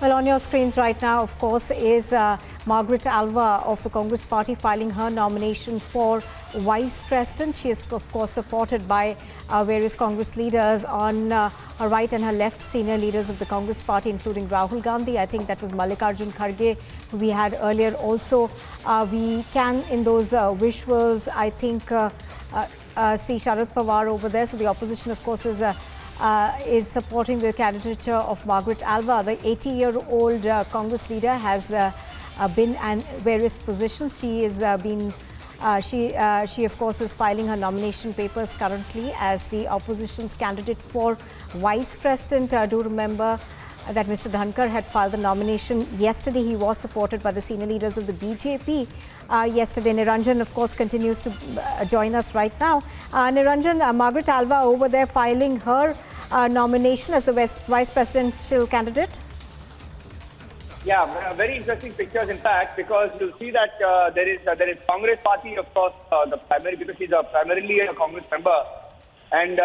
Well, on your screens right now, of course, is Margaret Alva of the Congress Party filing her nomination for Vice President. She is, of course, supported by various Congress leaders on her right and her left, senior leaders of the Congress Party, including Rahul Gandhi. I think that was Mallikarjun Kharge, who we had earlier. Also, we can, in those visuals, I think, see Sharad Pawar over there. So the opposition, of course, is supporting the candidature of Margaret Alva. The 80-year-old Congress leader has been in various positions. She is she of course is filing her nomination papers currently as the opposition's candidate for Vice President. Do remember that Mr. Dhankar had filed the nomination yesterday. He was supported by the senior leaders of the BJP yesterday. Niranjan, of course, continues to join us right now. Niranjan, Margaret Alva over there filing her nomination as the vice presidential candidate. Yeah, very interesting pictures, in fact, because you'll see that there is Congress Party, of course, the primary, because she's primarily a Congress member, and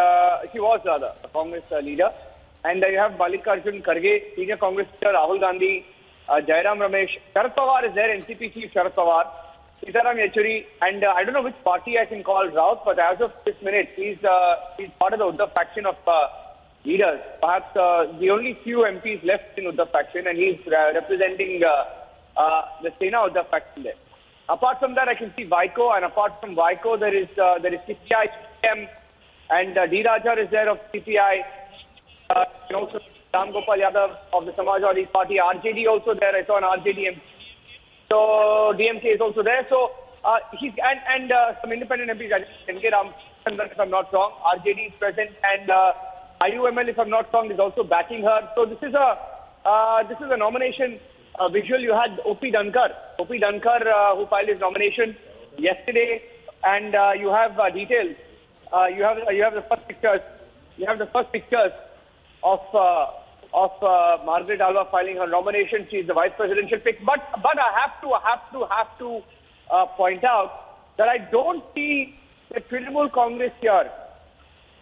she was a Congress leader. And you have Mallikarjun Kharge, senior Congress leader, Rahul Gandhi, Jairam Ramesh, Sharad Pawar is there, NCP chief Sharad Pawar, Sitaram Yechuri, and I don't know which party I can call Raut, but as of this minute, he's part of the Uddhav faction of leaders. Perhaps the only few MPs left in Uddhav faction, and he's representing the Sena Uddhav faction there. Apart from that, I can see Vaiko, and apart from Vaiko, there is CPI, CPM, and D. Raja is there of CPI. Also Ram Gopal Yadav of the Samajwadi Party, RJD also there. I saw an RJD MP. So DMK is also there. So he's and some independent MPs, NK Ram, if I'm not wrong, RJD is present, and IUML, if I'm not wrong, is also backing her. So this is a nomination visual. You had OP Dhankar, who filed his nomination yesterday, and you have details. You have the first pictures. You have the first pictures of Margaret Alva filing her nomination. She is the vice presidential pick. But I have to point out that I don't see the Trinamool Congress here.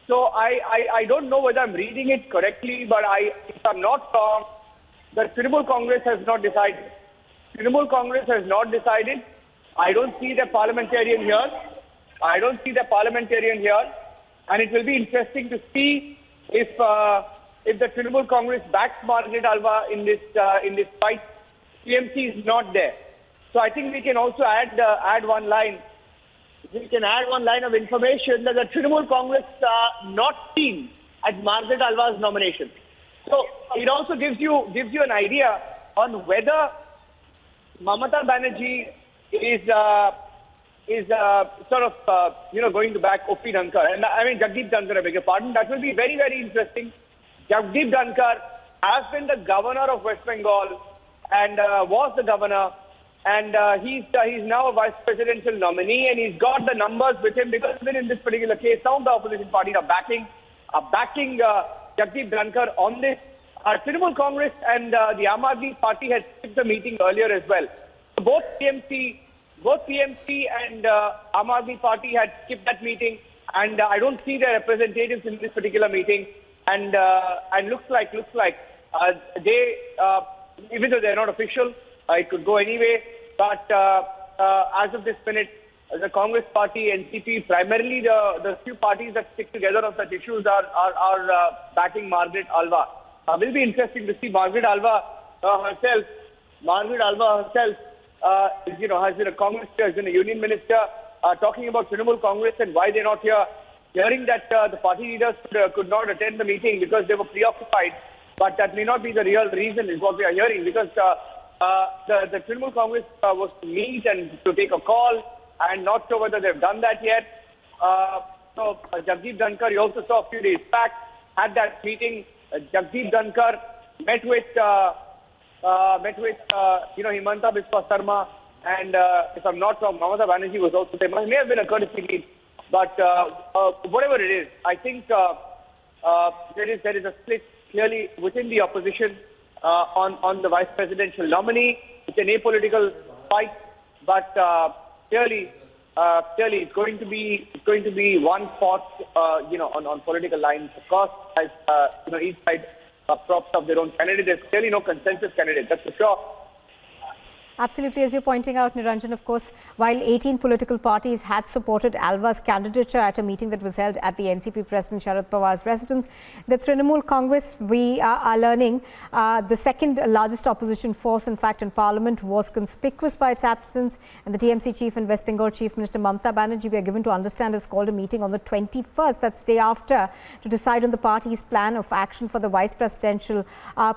So I don't know whether I'm reading it correctly, but if I'm not wrong, the Trinamool Congress has not decided. Trinamool Congress has not decided. I don't see the parliamentarian here. And it will be interesting to see if the Trinamool Congress backs Margaret Alva in this fight. TMC is not there. So I think we can also add one line. We can add one line of information that the Trinamool Congress not seen at Margaret Alva's nomination. So it also gives you an idea on whether Mamata Banerjee is sort of going to back OP Dhankar, and I mean Jagdeep Dhankar, I beg your pardon. That will be very, very interesting. Jagdeep Dhankar has been the governor of West Bengal and was the governor, and he's now a vice presidential nominee, and he's got the numbers with him, because even in this particular case, some of the opposition parties are backing Jagdeep Dhankar on this. Trinamool Congress and the Aam Aadmi Party had skipped the meeting earlier as well. So both PMC and Aam Aadmi Party had skipped that meeting, and I don't see their representatives in this particular meeting. And looks like they, even though they're not official, it could go anyway. But as of this minute, the Congress Party, NCP, primarily the few parties that stick together on such issues are backing Margaret Alva. Will be interesting to see Margaret Alva herself. Has been a Congress, has been a union minister, talking about Trinamool Congress and why they're not here. Hearing that the party leaders could not attend the meeting because they were preoccupied, but that may not be the real reason, is what we are hearing, because the Trinamool Congress was to meet and to take a call, and not sure whether they've done that yet. So Jagdeep Dhankar, you also saw a few days back, had that meeting. Jagdeep Dhankar met with Himanta Biswa Sarma, and if I'm not wrong, Mamata Banerjee was also there. It may have been a courtesy meet, but whatever it is, I think there is a split clearly within the opposition on the vice presidential nominee. It's an apolitical fight, but clearly it's going to be one fought on political lines. Of course, as each side props of their own candidate. There's clearly no consensus candidate, that's for sure. Absolutely. As you're pointing out, Niranjan, of course, while 18 political parties had supported Alva's candidature at a meeting that was held at the NCP President Sharad Pawar's residence, the Trinamool Congress, we are learning, the second largest opposition force, in fact, in Parliament, was conspicuous by its absence. And the TMC chief and West Bengal Chief Minister Mamata Banerjee, we are given to understand, has called a meeting on the 21st, that's day after, to decide on the party's plan of action for the vice presidential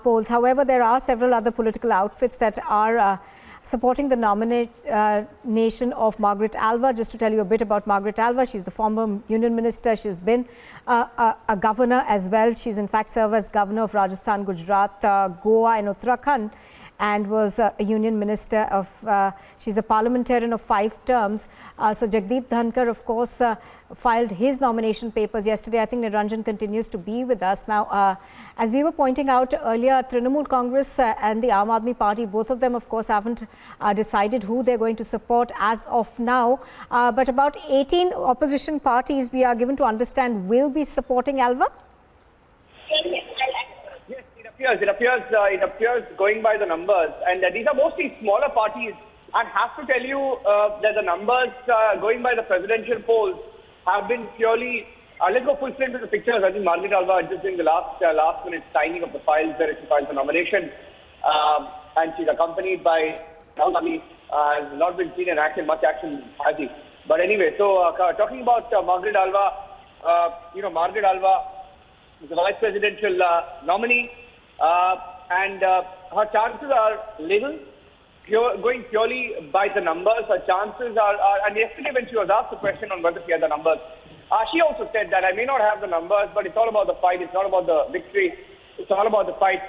polls. However, there are several other political outfits that are supporting the nomination of Margaret Alva. Just to tell you a bit about Margaret Alva, she's the former union minister. She's been a governor as well. She's in fact served as governor of Rajasthan, Gujarat, Goa and Uttarakhand, and was a union minister of, she's a parliamentarian of 5 terms. So Jagdeep Dhankar, of course, filed his nomination papers yesterday. I think Niranjan continues to be with us. Now, as we were pointing out earlier, Trinamool Congress and the Aam Aadmi Party, both of them, of course, haven't decided who they're going to support as of now. But about 18 opposition parties, we are given to understand, will be supporting Alva? It appears going by the numbers, and these are mostly smaller parties. I have to tell you that the numbers going by the presidential polls have been purely. Let's go full strength to the pictures. I think Margaret Alva just doing the last minute signing of the files there. She filed the nomination, and she's accompanied by Rahul. Has not been seen in action, much action, has he? But anyway, so talking about Margaret Alva, Margaret Alva is the vice presidential nominee. And her chances are little, going purely by the numbers. Her chances are, and yesterday when she was asked the question on whether she had the numbers, she also said that I may not have the numbers, but it's all about the fight. It's not about the victory. It's all about the fight.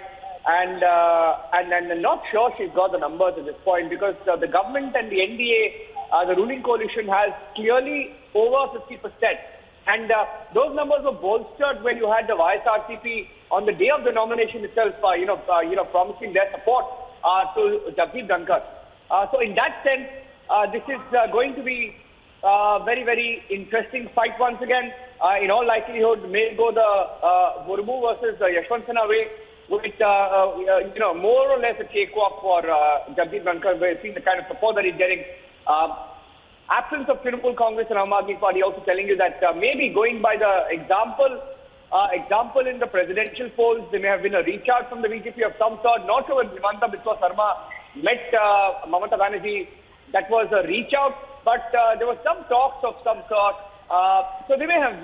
And I'm not sure she's got the numbers at this point, because the government and the NDA, the ruling coalition, has clearly over 50%. And those numbers were bolstered when you had the YSRCP on the day of the nomination itself, promising their support to Jagdeep Dhankar. So in that sense, this is going to be a very, very interesting fight once again. In all likelihood, may go the Murmu versus Yashwant Sinha way, with more or less a cakewalk for Jagdeep Dhankar. We're seeing the kind of support that he's getting. Absence of Trinamool Congress and Aam Aadmi Party also telling you that maybe going by the example in the presidential polls, there may have been a reach out from the BJP of some sort. Not sure when Himanta Biswa Sarma met Mamata Banerjee, that was a reach out, but there were some talks of some sort. So they may have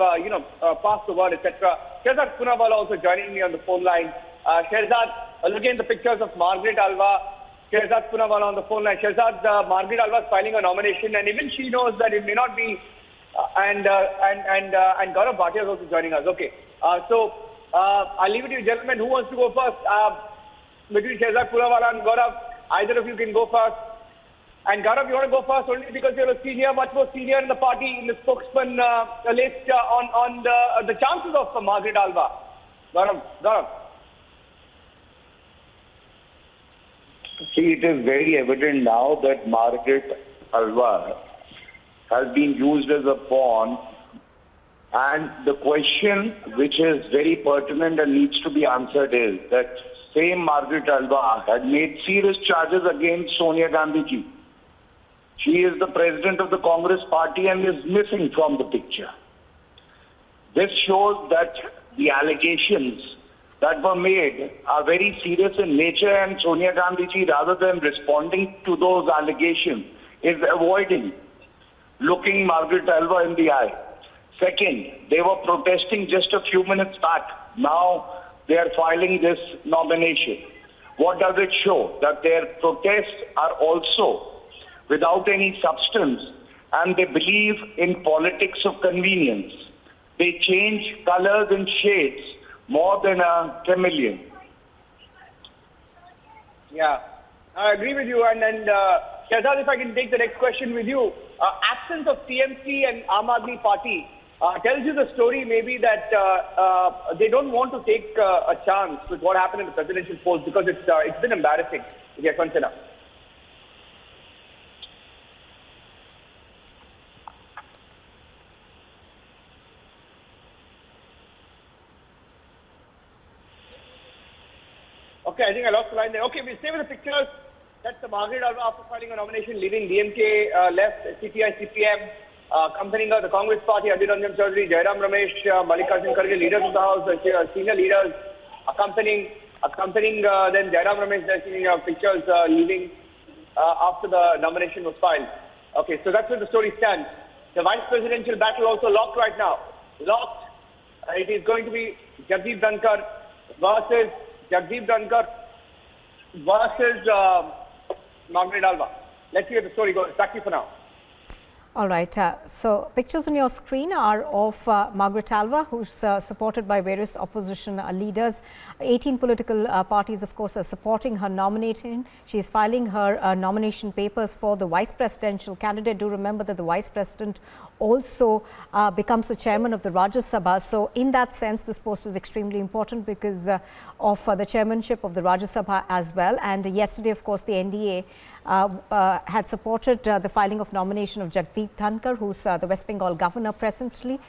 passed the word, etc. Shehzad Poonawalla also joining me on the phone line. Shehzad, looking at the pictures of Margaret Alva, Shehzad Poonawalla on the phone line. Shehzad, Margaret Alva is filing a nomination, and even she knows that it may not be. And Gaurav Bhatia is also joining us. Okay, so I'll leave it to you, gentlemen. Who wants to go first? Between Shehzad Poonawalla and Gaurav, either of you can go first. And Gaurav, you want to go first only because you're a senior, much more senior in the party, in the spokesman list on the chances of Margaret Alva. Gaurav. See, it is very evident now that Margaret Alva has been used as a pawn, and the question which is very pertinent and needs to be answered is that same Margaret Alva had made serious charges against Sonia Gandhi ji. She is the president of the Congress party and is missing from the picture. This shows that the allegations that were made are very serious in nature, and Sonia Gandhi ji, rather than responding to those allegations, is avoiding looking Margaret Alva in the eye. Second, they were protesting just a few minutes back. Now they are filing this nomination. What does it show? That their protests are also without any substance, and they believe in politics of convenience. They change colors and shades more than a chameleon. Yeah, I agree with you. And Shehzad, if I can take the next question with you. Absence of TMC and Aam Aadmi Party tells you the story maybe that they don't want to take a chance with what happened in the presidential polls, because it's been embarrassing with Yashwant Sinha. Okay, I think I lost the line there. Okay, we'll stay with the pictures. That's the Margaret Alva after filing a nomination, leaving DMK left, CPI, CPM, accompanying her, the Congress Party, Adhir Ranjan Chaudhary, Jairam Ramesh, Mallikarjun Kharge, leaders of the House, senior leaders, accompanying then Jairam Ramesh, taking pictures leaving after the nomination was filed. Okay, so that's where the story stands. The vice presidential battle also locked right now. Locked. It is going to be Jagdeep Dhankar versus Margaret Alva. Let's see where the story goes. Back to you for now. All right. So pictures on your screen are of Margaret Alva, who's supported by various opposition leaders. 18 political parties, of course, are supporting her nominating. She is filing her nomination papers for the vice presidential candidate. Do remember that the vice president also becomes the chairman of the Rajya Sabha. So in that sense, this post is extremely important because of the chairmanship of the Rajya Sabha as well. And yesterday, of course, the NDA had supported the filing of nomination of Jagdeep Dhankar, who's the West Bengal governor presently.